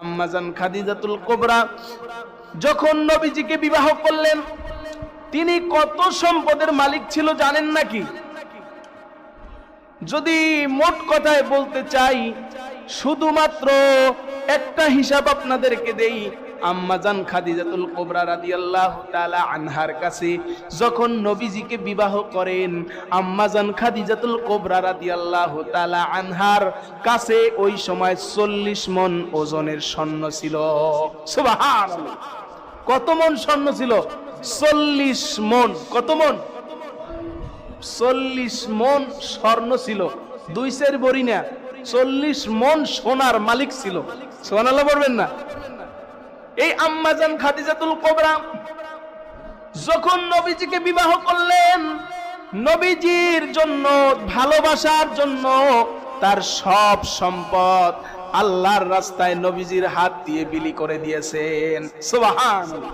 আম্মাজান খাদিজাতুল কুবরা যখন নবীজিকে বিবাহ করলেন, তিনি কত সম্পদের মালিক ছিল জানেন নাকি? যদি মোট কথায় বলতে চাই, শুধুমাত্র একটা হিসাব আপনাদেরকে দেই। আম্মাজান খাদিজাতুল কুবরা রাদিয়াল্লাহু তাআলা আনহার কাছে যখন নবীজিকে বিবাহ করেন, আম্মাজান খাদিজাতুল কুবরা রাদিয়াল্লাহু তাআলা আনহার কাছে ওই সময় 40 মণ ওজনের স্বর্ণ ছিল। সুবহানাল্লাহ! কত মণ স্বর্ণ ছিল? 40 মণ। কত মণ? 40 মণ স্বর্ণ ছিল। 2 সের বড়ি না, 40 মণ সোনার মালিক ছিল। সুবহানাল্লাহ বলবেন না? এই আম্মাজান খাদিজাতুল কুবরা যখন নবীজিকে বিবাহ করলেন, নবীজির জন্য, ভালোবাসার জন্য তার সব সম্পদ আল্লাহর রাস্তায় নবীজির হাত দিয়ে বিলি করে দিয়েছেন। সুবহানাল্লাহ!